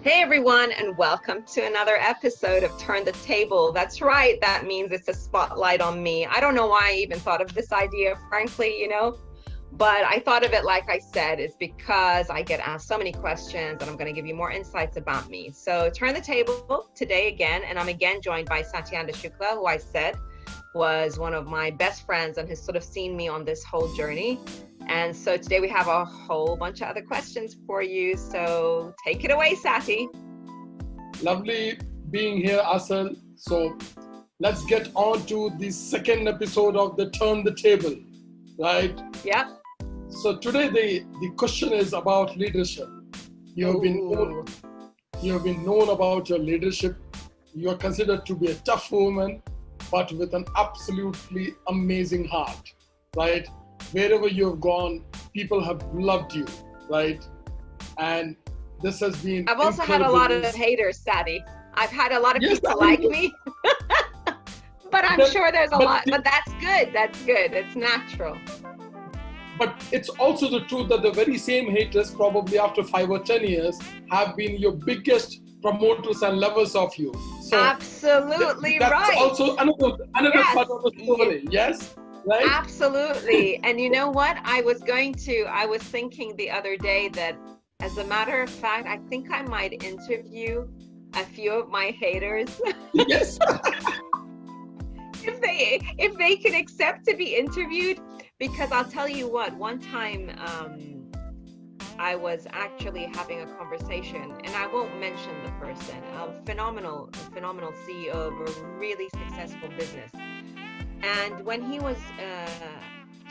Hey everyone, and welcome to another episode of Turn the Table. That's right, that means it's a spotlight on me. I don't know why I even thought of this idea, frankly, but I thought of it, like I said, it's because I get asked so many questions and I'm going to give you more insights about me. So Turn the Table today again, and I'm again joined by Satyendra Shukla, who I said was one of my best friends and has sort of seen me on this whole journey. And so today we have a whole bunch of other questions for you. So take it away, Sati. Lovely being here, Asal. So let's get on to the second episode of the Turn the Table, right? Yeah. So today the question is about leadership. You have been known about your leadership. You are considered to be a tough woman, but with an absolutely amazing heart, right? Wherever you have gone, people have loved you, right? And this has been I've also had a lot of haters, Sati. I've had a lot of people like me, but I'm sure there's a lot, but that's good. That's good. It's natural. But it's also the truth that the very same haters, probably after 5 or 10 years, have been your biggest promoters and lovers of you. So absolutely that's right. Also another yes. part of the story. Yes. Right? Absolutely. And you know what? I was thinking the other day that, as a matter of fact, I think I might interview a few of my haters. Yes. if they can accept to be interviewed, because I'll tell you what, one time I was actually having a conversation, and I won't mention the person, a phenomenal CEO of a really successful business. And when he was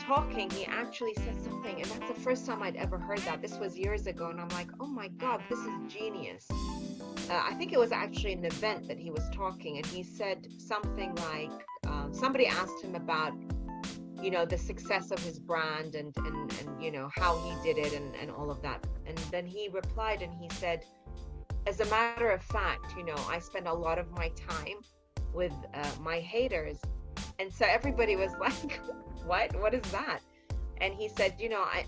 talking, he actually said something, and that's the first time I'd ever heard that. This was years ago, and I'm like, oh my God, this is genius. I think it was actually an event that he was talking, and he said something like, somebody asked him about, the success of his brand and how he did it and all of that. And then he replied and he said, as a matter of fact, I spend a lot of my time with my haters. And so everybody was like, what is that? And he said,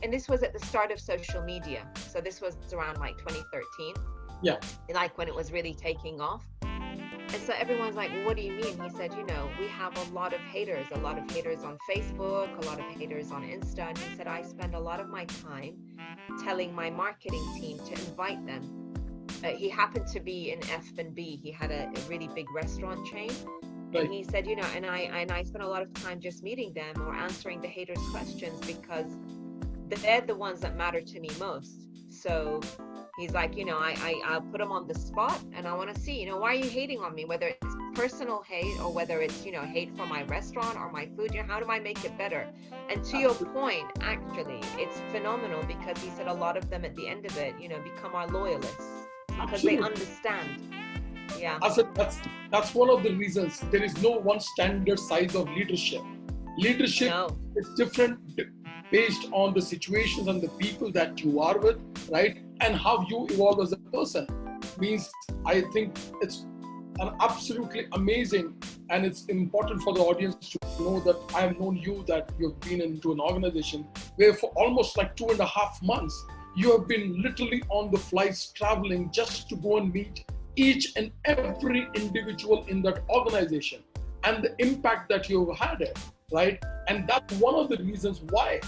and this was at the start of social media. So this was around like 2013. Yeah. Like when it was really taking off. And so everyone's like, well, what do you mean? He said, we have a lot of haters on Facebook, a lot of haters on Insta. And he said, I spend a lot of my time telling my marketing team to invite them. He happened to be in F&B. He had a really big restaurant chain. Right. And he said, and I spent a lot of time just meeting them or answering the haters' questions because they're the ones that matter to me most. So he's like, I'll put them on the spot and I want to see, why are you hating on me? Whether it's personal hate or whether it's, hate for my restaurant or my food, how do I make it better? And to your point, actually, it's phenomenal because he said a lot of them at the end of it, become our loyalists because they understand. Yeah. I said that's one of the reasons there is no one standard size of leadership. Leadership is different based on the situations and the people that you are with, right? And how you evolve as a person. Means I think it's an absolutely amazing, and it's important for the audience to know that I have known you, that you've been into an organization where for almost like 2.5 months, you have been literally on the flights traveling just to go and meet each and every individual in that organization and the impact that you've had it, right? And that's one of the reasons why.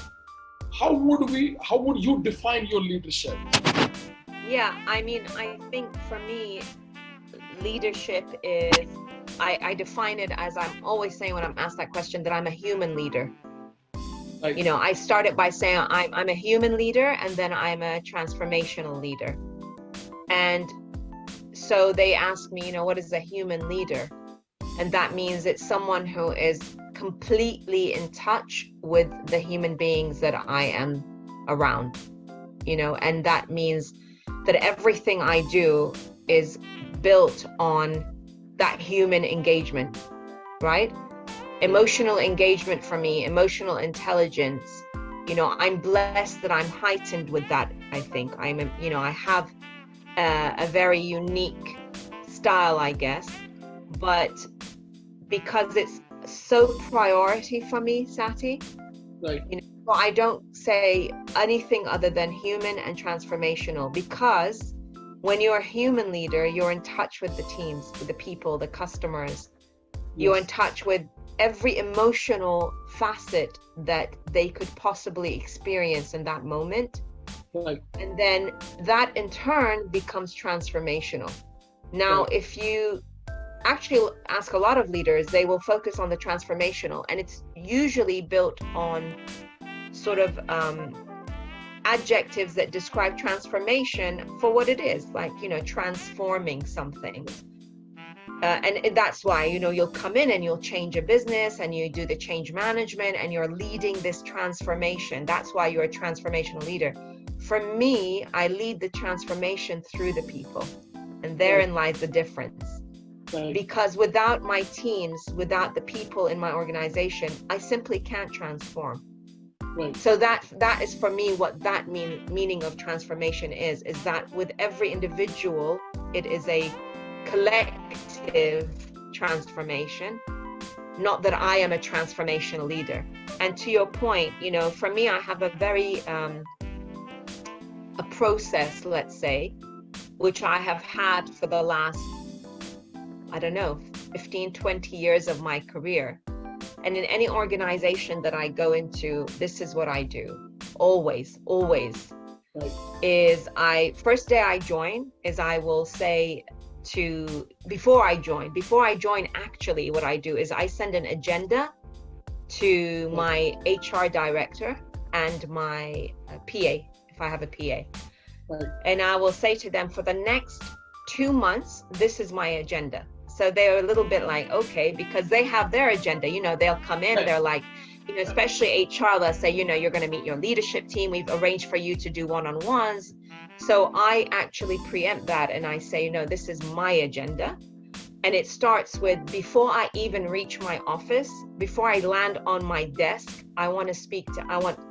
How would you define your leadership? Yeah, I think for me, leadership is, I define it as, I'm always saying when I'm asked that question, that I'm a human leader. Right. I started by saying I'm a human leader, and then I'm a transformational leader. And so they ask me, what is a human leader? And that means it's someone who is completely in touch with the human beings that I am around, and that means that everything I do is built on that human engagement, right? Emotional engagement for me, emotional intelligence, I'm blessed that I'm heightened with that. I think I have a very unique style, I guess, but because it's so priority for me, Sati, right? I don't say anything other than human and transformational, because When you're a human leader, you're in touch with the teams, with the people, the customers. You're in touch with every emotional facet that they could possibly experience in that moment. Right. And then that in turn becomes transformational. Now, Right. if you actually ask a lot of leaders, they will focus on the transformational, and it's usually built on sort of adjectives that describe transformation for what it is, like, transforming something. And that's why, you'll come in and you'll change a business and you do the change management and you're leading this transformation. That's why you're a transformational leader. For me, I lead the transformation through the people. And therein lies the difference. Right. Because without my teams, without the people in my organization, I simply can't transform. Right. So that is for me what that meaning of transformation is that with every individual, it is a collective transformation, not that I am a transformational leader. And to your point, for me, I have a very a process, let's say, which I have had for the last, 15, 20 years of my career. And in any organization that I go into, this is what I do. Always. Right. First day I join is I will say before I join, actually what I do is I send an agenda to my HR director and my PA, if I have a PA. Right. And I will say to them, for the next 2 months, this is my agenda. So they're a little bit like, okay, because they have their agenda, they'll come in, they're like, especially HR, they'll say, you're going to meet your leadership team. We've arranged for you to do one-on-ones. So I actually preempt that and I say, this is my agenda. And it starts with, before I even reach my office, before I land on my desk, I want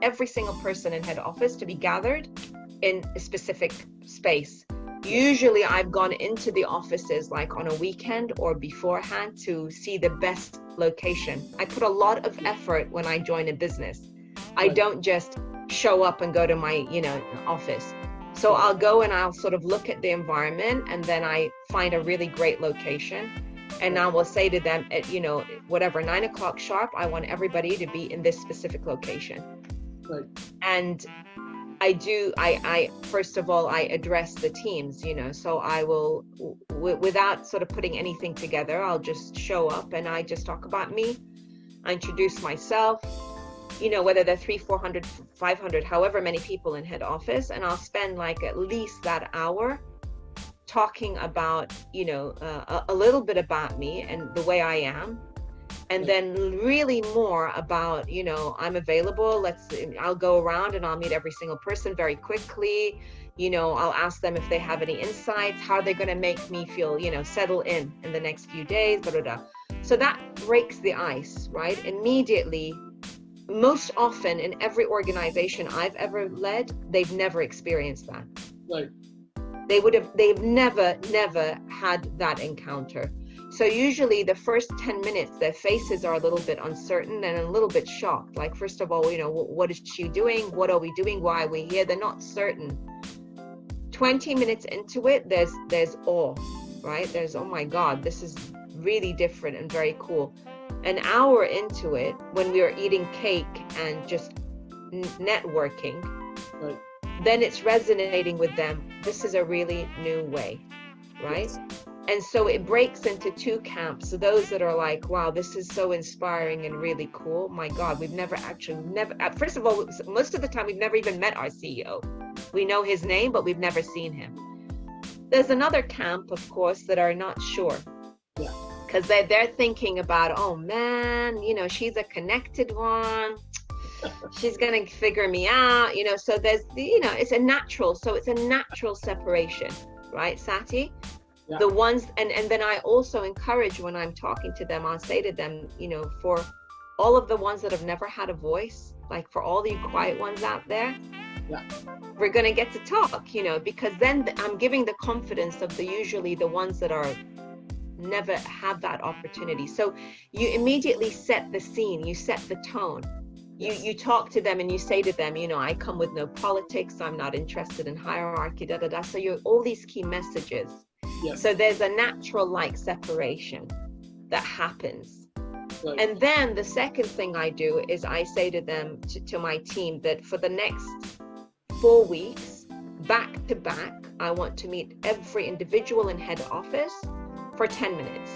every single person in head office to be gathered in a specific space. Usually I've gone into the offices like on a weekend or beforehand to see the best location. I put a lot of effort when I join a business. I don't just show up and go to my, office. So I'll go and I'll sort of look at the environment, and then I find a really great location. And I will say to them at, 9:00 sharp, I want everybody to be in this specific location. Right. And I first of all, I address the teams, so I will, without sort of putting anything together, I'll just show up and I just talk about me. I introduce myself, whether they're 300, 400, 500, however many people in head office, and I'll spend like at least that hour talking about, a little bit about me and the way I am. And then really more about, I'm available. I'll go around and I'll meet every single person very quickly. I'll ask them if they have any insights, how they're going to make me feel, settle in the next few days, blah, blah, blah. So that breaks the ice, right? Immediately, most often in every organization I've ever led, they've never experienced that. Right. They've never had that encounter. So usually the first 10 minutes, their faces are a little bit uncertain and a little bit shocked. Like, first of all, what is she doing? What are we doing? Why are we here? They're not certain. 20 minutes into it, there's awe, right? There's, oh my God, this is really different and very cool. An hour into it, when we are eating cake and just networking, Right. then it's resonating with them. This is a really new way, right? Yes. And so it breaks into two camps. So those that are like, wow, this is so inspiring and really cool. My God, we've never, first of all, most of the time, we've never even met our CEO. We know his name, but we've never seen him. There's another camp, of course, that are not sure. Yeah. Because they're thinking about, oh man, she's a connected one. She's going to figure me out, so there's, it's a natural separation, right, Sati? Yeah. The ones, and then I also encourage when I'm talking to them, I'll say to them, for all of the ones that have never had a voice, like for all the quiet ones out there, we're going to get to talk, because then I'm giving the confidence of usually the ones that are never have that opportunity. So you immediately set the scene, you set the tone. You talk to them and you say to them, I come with no politics, I'm not interested in hierarchy, da da da. So you're all these key messages. Yes. So there's a natural separation that happens. Right. And then the second thing I do is I say to them, to my team, that for the next 4 weeks, back to back, I want to meet every individual in head office for 10 minutes.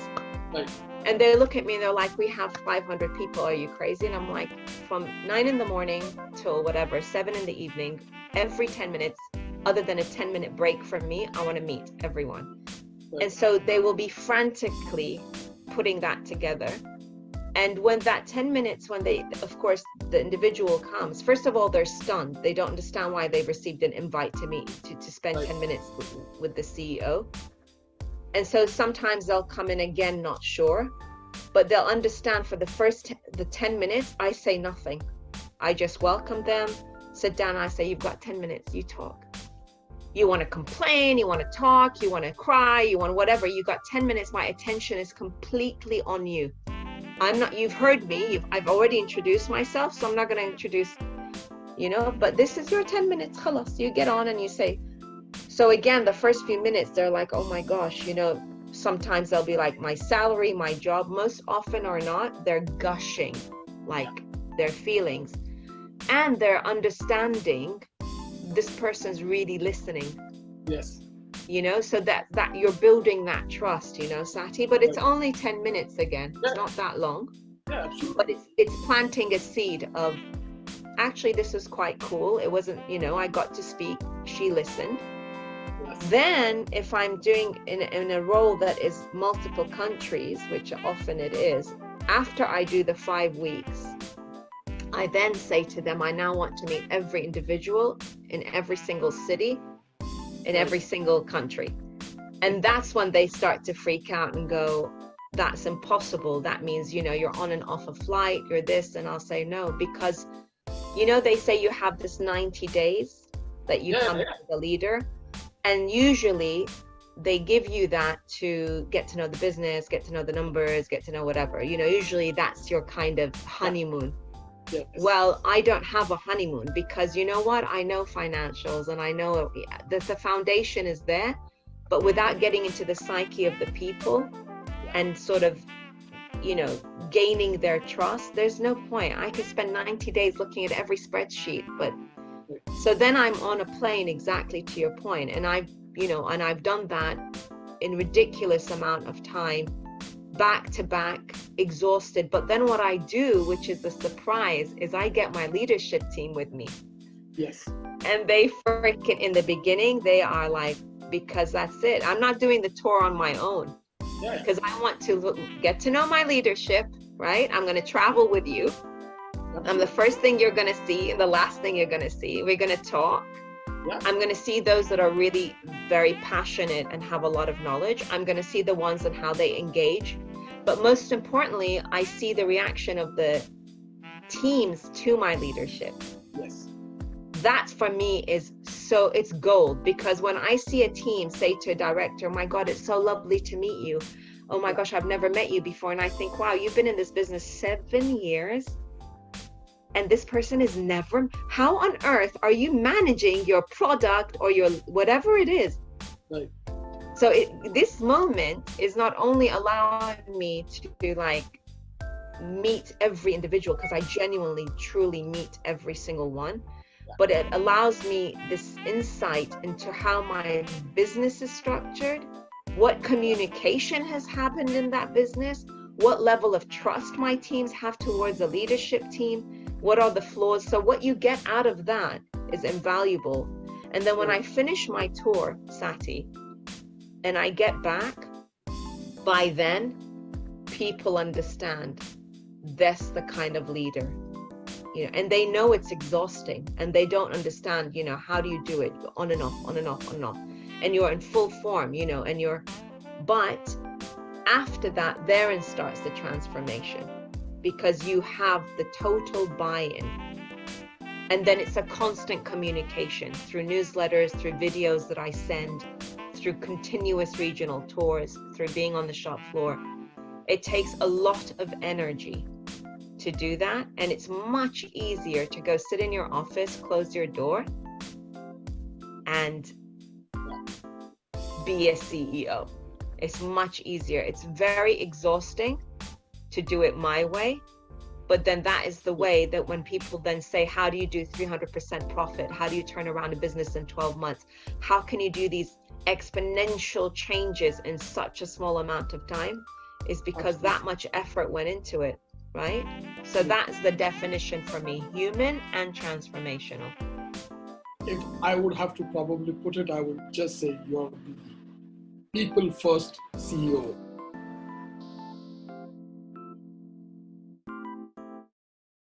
Right. And they look at me and they're like, we have 500 people. Are you crazy? And I'm like, from 9 in the morning till 7 in the evening, every 10 minutes, other than a 10-minute break from me, I want to meet everyone. Right. And so they will be frantically putting that together. And when that 10 minutes, when of course, the individual comes, first of all, they're stunned. They don't understand why they've received an invite to meet, to spend 10 minutes with the CEO. And so sometimes they'll come in again, not sure, but they'll understand for the 10 minutes, I say nothing. I just welcome them, sit down, I say, you've got 10 minutes, you talk. You want to complain, you want to talk, you want to cry, you want whatever, you got 10 minutes, my attention is completely on you. You've heard me, I've already introduced myself, so I'm not going to introduce, but this is your 10 minutes, khalas. You get on and you say. So again, the first few minutes, they're like, oh my gosh, sometimes they'll be like, my salary, my job. Most often or not, they're gushing, their feelings. And they're understanding this person's really listening. Yes. So that you're building that trust, Sati. But it's only 10 minutes again. Yeah. It's not that long. Yeah, absolutely. But it's planting a seed of, actually, this was quite cool. It wasn't, I got to speak. She listened. Then if I'm doing in a role that is multiple countries, which often it is, after I do the 5 weeks, I then say to them, I now want to meet every individual in every single city, in every single country. And that's when they start to freak out and go, that's impossible. That means, you're on and off a flight, you're this. And I'll say no, because, they say you have this 90 days that you come as a leader. And usually they give you that to get to know the business, get to know the numbers, get to know whatever. Usually that's your kind of honeymoon. Yes. Well, I don't have a honeymoon because you know what? I know financials and I know that the foundation is there, but without getting into the psyche of the people and sort of, gaining their trust, there's no point. I could spend 90 days looking at every spreadsheet, but so then I'm on a plane, exactly to your point, and I've done that in ridiculous amount of time, back to back, exhausted. But then what I do, which is the surprise, is I get my leadership team with me. Yes. And they freaking, in the beginning, they are like, because that's it. I'm not doing the tour on my own. Yeah. Because I want to get to know my leadership, right? I'm going to travel with you. I'm the first thing you're going to see and the last thing you're going to see. We're going to talk. Yeah. I'm going to see those that are really very passionate and have a lot of knowledge. I'm going to see the ones on how they engage. But most importantly, I see the reaction of the teams to my leadership. Yes. That for me is it's gold, because when I see a team say to a director, my God, it's so lovely to meet you. Oh my gosh, I've never met you before. And I think, wow, you've been in this business 7 years. And this person is never, how on earth are you managing your product or your whatever it is? Right. So this moment is not only allowing me to meet every individual, because I genuinely, truly meet every single one, but it allows me this insight into how my business is structured, what communication has happened in that business, what level of trust my teams have towards a leadership team, what are the flaws. So what you get out of that is invaluable. And then when I finish my tour, Sati, and I get back, by then, people understand that's the kind of leader, and they know it's exhausting and they don't understand, how do you do it on and off, on and off, on and off. And you're in full form, but after that, therein starts the transformation, because you have the total buy-in. And then it's a constant communication through newsletters, through videos that I send, through continuous regional tours, through being on the shop floor. It takes a lot of energy to do that. And it's much easier to go sit in your office, close your door, and be a CEO. It's much easier. It's very exhausting to do it my way. But then that is the way that when people then say, how do you do 300% profit? How do you turn around a business in 12 months? How can you do these exponential changes in such a small amount of time? Is because that much effort went into it, right? So that's the definition for me, human and transformational. If I would have to probably put it, I would just say you're the people first CEO.